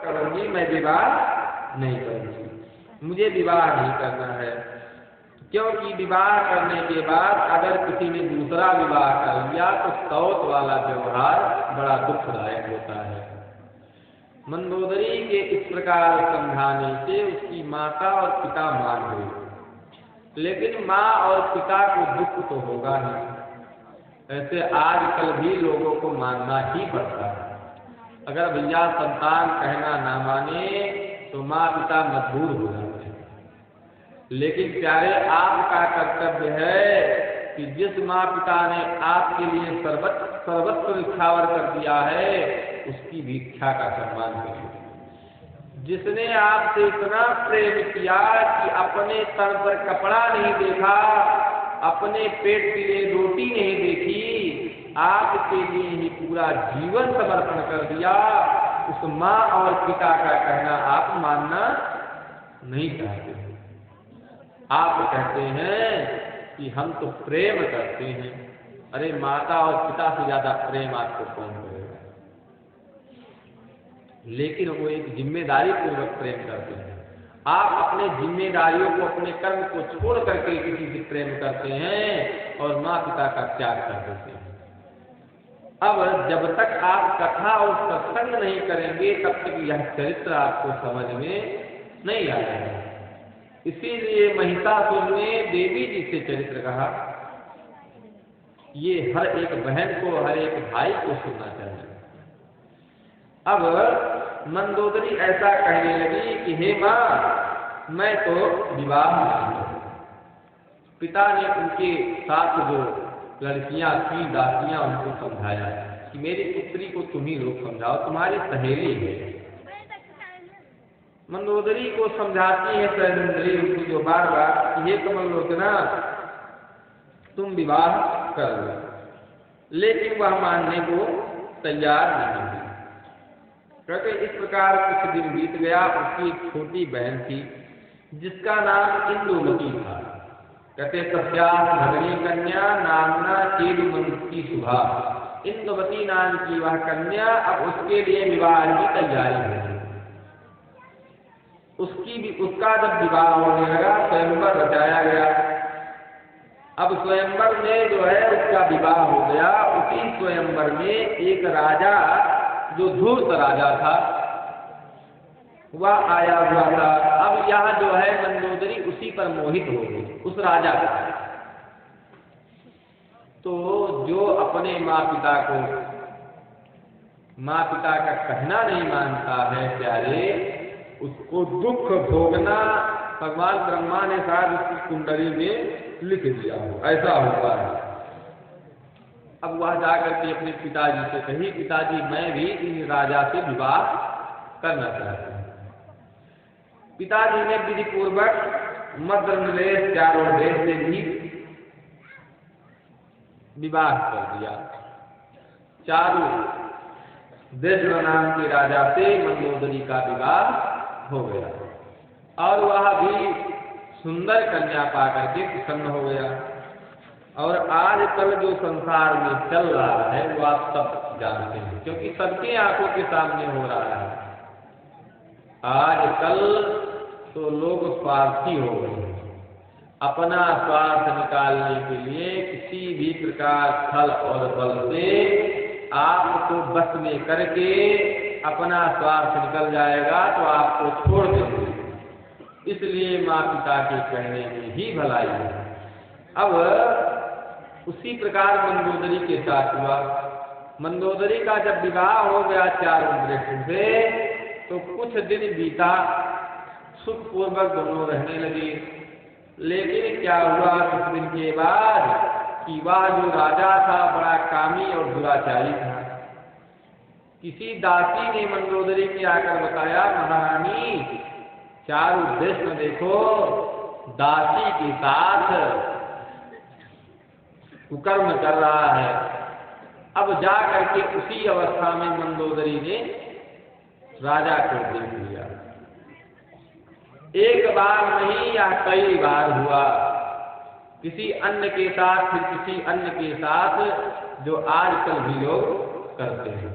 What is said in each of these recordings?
करूंगी, मैं विवाह नहीं करूंगी, मुझे विवाह नहीं करना है। क्योंकि विवाह करने के बाद अगर किसी ने दूसरा विवाह कर लिया तो सौत वाला व्यवहार बड़ा दुखदायक होता है। मंदोदरी के इस प्रकार समझाने से उसकी माता और पिता मान गए, लेकिन माँ और पिता को दुख तो होगा ही। ऐसे आजकल भी लोगों को मानना ही पड़ता है। अगर भैया संतान कहना ना माने तो माँ पिता मजबूर हो जाते हैं। लेकिन प्यारे, आपका कर्तव्य है कि जिस माँ पिता ने आपके लिए सर्वस्व निछावर कर दिया है उसकी भी इच्छा का सम्मान करिए। जिसने आपसे इतना प्रेम किया कि अपने तन पर कपड़ा नहीं देखा, अपने पेट के लिए रोटी नहीं देखी, आपके लिए ही पूरा जीवन समर्पण कर दिया, उस माँ और पिता का कहना आप मानना नहीं चाहते। आप कहते हैं कि हम तो प्रेम करते हैं। अरे माता और पिता से ज्यादा प्रेम आपको कौन करेगा? लेकिन वो एक जिम्मेदारी पूर्वक प्रेम करते हैं। आप अपने जिम्मेदारियों को, अपने कर्म को छोड़ करके किसी से प्रेम करते हैं और माँ पिता का त्याग कर देते हैं। अब जब तक आप कथा और सत्संग नहीं करेंगे तब तक यह चरित्र आपको समझ में नहीं आएगा। इसीलिए महिषासुर ने देवी जी से चरित्र कहा। ये हर एक बहन को, हर एक भाई को सुनना चाहिए। अब मंदोदरी ऐसा कहने लगी कि हे माँ, मैं तो विवाह नहीं करूँ। पिता ने उनके साथ जो लड़कियां थी, दासियां, उनको समझाया कि मेरी पुत्री को तुम ही लोग समझाओ, तुम्हारी सहेली है। मंदोदरी को समझाती है सैलेंद्री उनको जो बार बार, ये कमलोचना तुम विवाह कर लो। लेकिन वह मानने को तैयार नहीं हुई। कहते इस प्रकार कुछ दिन बीत गया। उसकी एक छोटी बहन थी जिसका नाम इंदुमती था। कहते सत्यास भगनी कन्या नामना चेदुमती सुभा। इंदुमती नाम की वह कन्या अब उसके लिए विवाह की तैयारी है। उसका जब विवाह होने लगा, स्वयंवर रचाया गया। अब स्वयंवर में जो है उसका विवाह हो गया। उसी स्वयंवर में एक राजा जो धूर्त राजा था वह आया हुआ था। अब यह जो है मंदोदरी उसी पर मोहित हो गई, उस राजा का। तो जो अपने माँ पिता का कहना नहीं मानता है प्यारे, उसको दुख भोगना भगवान ब्रह्मा ने शायद उसकी कुंडली में लिख दिया हो, ऐसा होता है। अब वह जाकर के अपने पिताजी से कही, पिताजी मैं भी इन राजा से विवाह करना चाहती हूँ। पिताजी ने विधि पूर्वक मद्रनिलेश चारों देश से भी विवाह कर दिया। चारों देश नाम के राजा से मंदोदरी का विवाह हो गया और वह भी सुंदर कन्या पाकर के प्रसन्न हो गया। और आजकल जो संसार में चल रहा है वो आप सब जानते हैं, क्योंकि सबकी आंखों के सामने हो रहा है। आजकल तो लोग स्वार्थी हो गए हैं। अपना स्वार्थ निकालने के लिए किसी भी प्रकार छल और बल से आपको बस में करके अपना स्वार्थ निकल जाएगा तो आपको छोड़ देंगे। इसलिए माँ पिता के कहने में ही भलाई है। अब उसी प्रकार मंदोदरी के साथ हुआ। मंदोदरी का जब विवाह हो गया चारों दृष्टि से, तो कुछ दिन बीता, सुखपूर्वक दोनों रहने लगे। लेकिन क्या हुआ कुछ दिन के बाद कि वह जो राजा था बड़ा कामी और दुराचारी था। किसी दासी ने मंदोदरी के आकर बताया, महारानी चारों देश में देखो दासी के साथ कुकर्म कर रहा है। अब जा करके उसी अवस्था में मंदोदरी ने राजा को देख लिया। एक बार नहीं या कई बार हुआ, किसी अन्य के साथ फिर किसी अन्य के साथ, जो आजकल भी लोग करते हैं।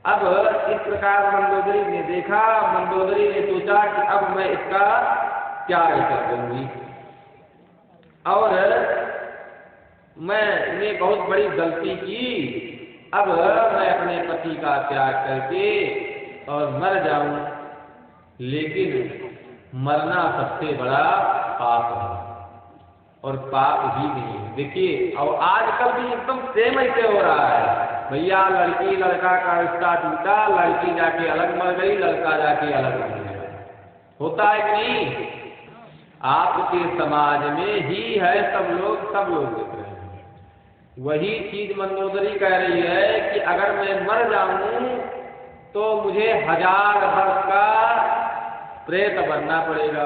अब इस प्रकार मंदोदरी ने देखा, मंदोदरी ने सोचा कि अब मैं इसका त्याग कर दूंगी और मैंने बहुत बड़ी गलती की, अब मैं अपने पति का त्याग करके और मर जाऊं। लेकिन मरना सबसे बड़ा पाप है और पाप ही नहीं है। देखिए अब आजकल भी एकदम सेम ऐसे हो रहा है, भैया लड़की लड़का का रिश्ता टूटा, लड़की जाके अलग मर गई, लड़का जाके अलग मर गया। होता है कि नहीं? आपके समाज में ही है, सब लोग देख रहे हैं। वही चीज मंदोदरी कह रही है कि अगर मैं मर जाऊं तो मुझे 1000 वर्ष का प्रेत बनना पड़ेगा,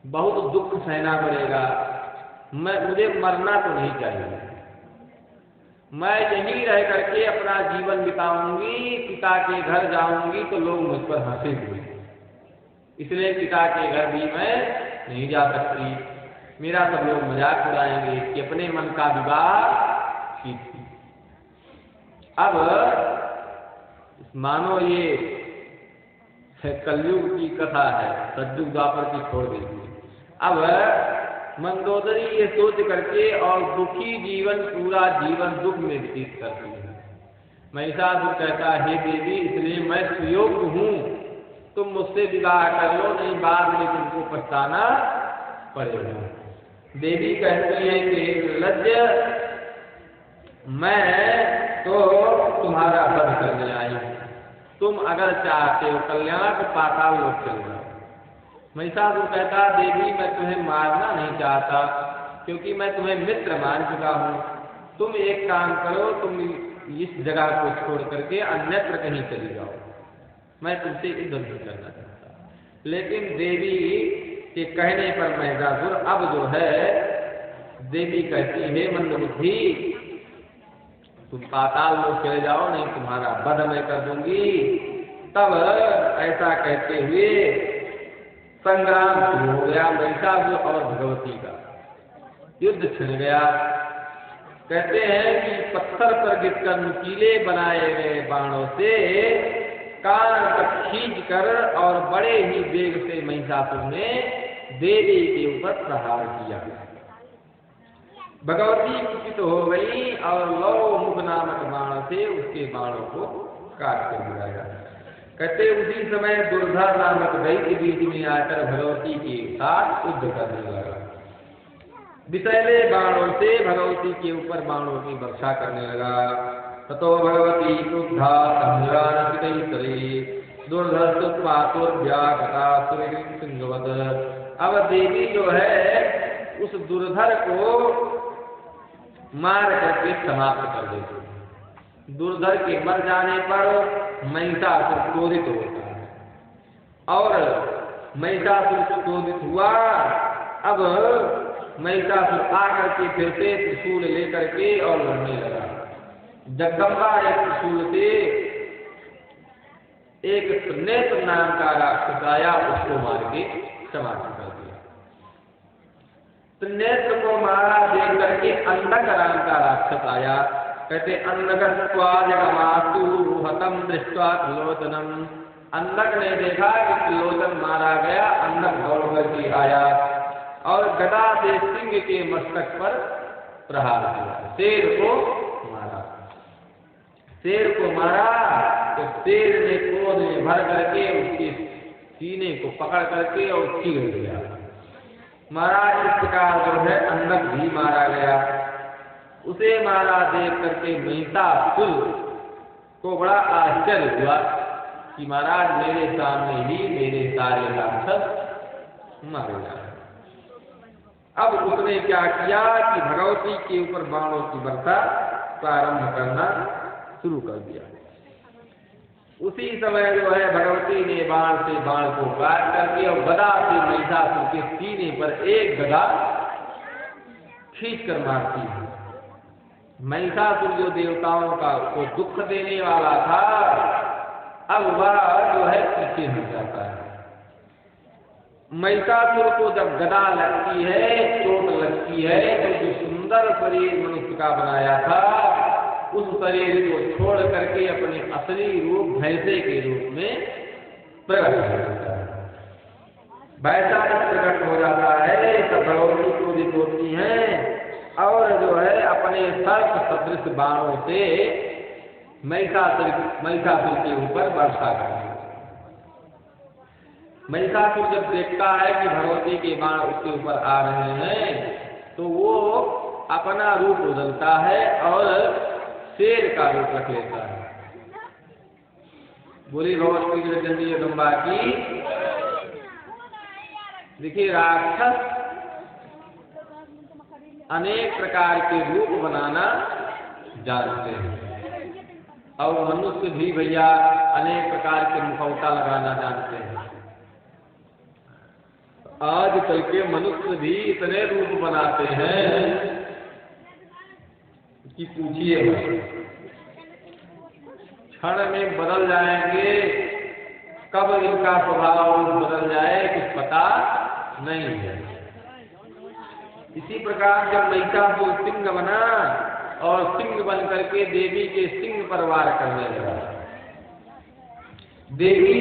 बहुत दुख सहना पड़ेगा। मुझे मरना तो नहीं चाहिए, मैं यहीं रह करके अपना जीवन बिताऊंगी, पिता के घर जाऊंगी तो लोग मुझ पर हंसेंगे, इसलिए पिता के घर भी मैं नहीं जा सकती, मेरा सब लोग मजाक उड़ाएंगे कि अपने मन का विवाह की थी। अब मानो ये कलयुग की कथा है, सतयुग द्वापर की छोड़ दीजिए। अब मंदोदरी ये सोच करके और दुखी जीवन, पूरा जीवन दुख में व्यतीत करती है। महिषासुर कहता है, हे देवी, इसलिए मैं सुयोग्य हूँ, तुम मुझसे विवाह कर लो, नहीं बाद में तुमको पछताना पड़ेगा। देवी कहती है कि लज्ज, मैं तो तुम्हारा वध करने आई हूँ, तुम अगर चाहते हो कल्याण तो पाताल लोक चल जाओ। महिषासुर कहता, देवी मैं तुम्हें मारना नहीं चाहता, क्योंकि मैं तुम्हें मित्र मान चुका हूँ। तुम एक काम करो, तुम इस जगह को छोड़ करके अन्यत्र कहीं चली जाओ, मैं तुमसे युद्ध नहीं करना चाहता। लेकिन देवी के कहने पर महिषासुर अब जो है, देवी कहती है, मंदबुद्धि तुम पाताल लोक चले जाओ, नहीं तुम्हारा वध मैं कर दूंगी। तब ऐसा कहते हुए संग्राम शुरू हो गया, महिषासुर और भगवती का युद्ध छिड़ गया। कहते हैं कि पत्थर पर गिरकर नुकीले बनाए गए बाणों से कान तक खींच कर और बड़े ही वेग से महिषासुर ने देवी के ऊपर प्रहार किया। भगवती कुपित हो गई और लौ मुख नामक बाण से उसके बाणों को काट कर गिराया। कहते उसी समय दुर्धर नामक दैत्य बीच में आकर भगवती के साथ युद्ध करने लगा। विषैले बाणों से भगवती के ऊपर बाणों की वर्षा करने लगा। ततो भगवती क्रुद्धा दुर्धर व्याघता सिंहवद। अब देवी जो है उस दुर्धर को मार करके समाप्त कर देती। दुर्धर के मर जाने पर महिषासुर क्रोधित होता है और महिषासुर क्रोधित हुआ। अब महिषासुर आकर के फिर से त्रिशूल लेकर के और लड़ने लगा। जगदम्बा एक त्रिशूल से एक त्रिनेत्र नाम का राक्षस आया, उसको मार के समाप्त कर दिया। त्रिनेत्र को मारा देख करके अंधक नाम का राक्षस आया। कहते अंधकत्वाजगमास्तु हतम दृष्ट्वा त्रिलोचनम। अंधक ने देखा कि त्रिलोचन मारा गया, अंधक दौड़ करके आया और गदा से सिंह के मस्तक पर प्रहार किया। शेर को मारा तो शेर ने क्रोध में भर करके उसके सीने को पकड़ करके और चीर दिया। महाराज इस प्रकार जो है अंधक भी मारा गया। उसे मारा देख करके महिषासुर को बड़ा आश्चर्य हुआ कि महाराज मेरे सामने ही मेरे सारे राक्षस मारे जा रहे। अब उसने क्या किया कि भगवती के ऊपर बाणों की वर्षा प्रारंभ करना शुरू कर दिया। उसी समय जो है भगवती ने बाण से बाण को काट करके और गदा से महिषासुर के सीने पर एक गदा खींच कर मारती है। महिषासुर जो देवताओं का को दुख देने वाला था, अब वह जो है पीछे हो जाता है। महिषासुर को जब गदा लगती है, चोट लगती है, तो जो सुंदर शरीर मनुष्य का बनाया था उस शरीर को छोड़ करके अपने असली रूप भैंसे के रूप में प्रकट हो जाता है। वैसा प्रकट हो जाता है तब भगवती क्रोधित होती हैं और जो है अपने सर्प सदृश बाणों से महिषासुर के ऊपर वर्षा करती है। महिषासुर जब देखता है कि भगवती के बाण उसके ऊपर आ रहे हैं तो वो अपना रूप बदलता है और शेर का रूप रख लेता है। बोली भगवती जगदम्बा की। देखिए राक्षस अनेक प्रकार के रूप बनाना जानते हैं और मनुष्य भी भैया अनेक प्रकार के मुखौटा लगाना जानते हैं। आज कल के मनुष्य भी इतने रूप बनाते हैं कि पूछिए, क्षण में बदल जाएंगे। कब इनका स्वभाव बदल जाए कुछ पता नहीं है। इसी प्रकार जब महिषासुर सिंह बना और सिंह बन करके देवी के सिंह पर वार करने लगा, देवी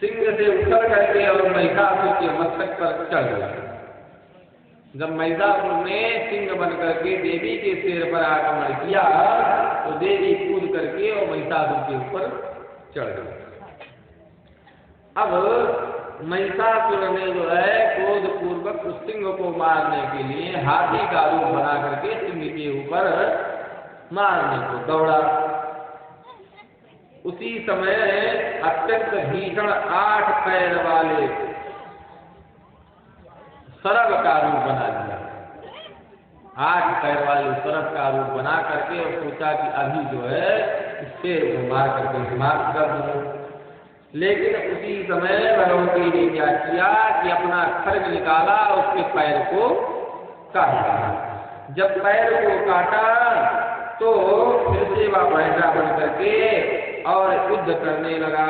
सिंह से उतर करके और महिषासुर के मस्तक पर चढ़ गई। जब महिषासुर ने सिंह बन करके देवी के सिर पर आक्रमण किया तो देवी कूद करके और महिषासुर के ऊपर चढ़ गई। अब महिषासुर ने जो है क्रोध पूर्वक उस सिंह को मारने के लिए हाथी का रूप बना करके सिंह के ऊपर मारने को दौड़ा। उसी समय अत्यंत भीषण 8 पैर वाले सर्प का रूप बना दिया। 8 पैर वाले सर्प का रूप बना करके और सोचा कि अभी जो है इससे मार करके समाप्त कर दूं। लेकिन उसी समय भगवती ने क्या किया कि अपना खड्ग निकाला और उसके पैर को काटा। जब पैर को काटा तो फिर से वह भैंसा बन करके और युद्ध करने लगा।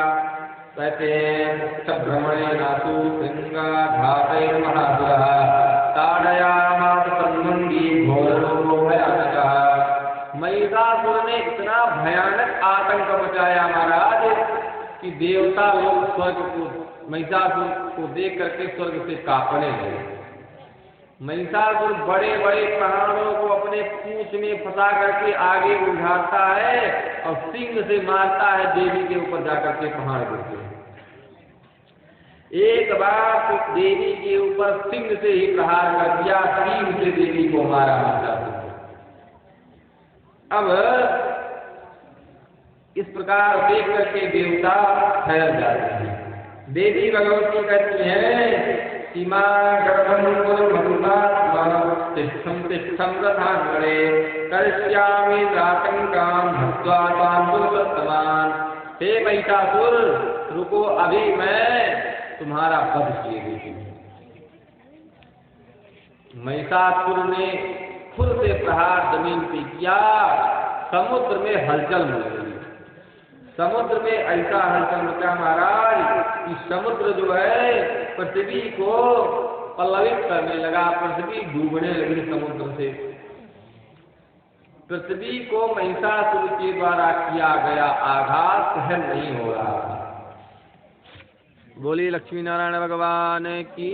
कहते हैं सब भ्रमणे नासु सिंगा घाते महासुरः ताड़यामास तन्वंगी घोरो भयानकः। महिषासुर ने इतना भयानक आतंक मचाया महाराज कि देवता लोग स्वर्ग को महिषासुर को देख करके स्वर्ग से कांपने लगे। महिषासुर बड़े बड़े पहाड़ों को अपने पूंछ में फंसा करके आगे उठाता है और सिंह से मारता है। देवी के ऊपर जाकर के पहाड़ गिरते हैं। एक बार तो देवी के ऊपर सिंह से ही प्रहार कर दिया, तीर से देवी को मारा महिषासुर। अब इस प्रकार देख करके देवता ठहर जाते हैं। देवी भगवती कहती है सीमा गर्भम तिष्ठम रथांगणे करिष्यामि रातंकाम भक्त्वा तां दुर्गतमान। हे महिषासुर रुको, अभी मैं तुम्हारा वध किए देती हूँ। महिषासुर ने खुद से प्रहार जमीन पे किया। समुद्र में हलचल मच गई। समुद्र में ऐसा हलचल मचा महाराज कि समुद्र जो है पृथ्वी को पल्लवित करने लगा। पृथ्वी डूबने लगी समुद्र से। पृथ्वी को महिषासुर के द्वारा किया गया आघात सहन नहीं हो रहा। बोली लक्ष्मी नारायण भगवान की।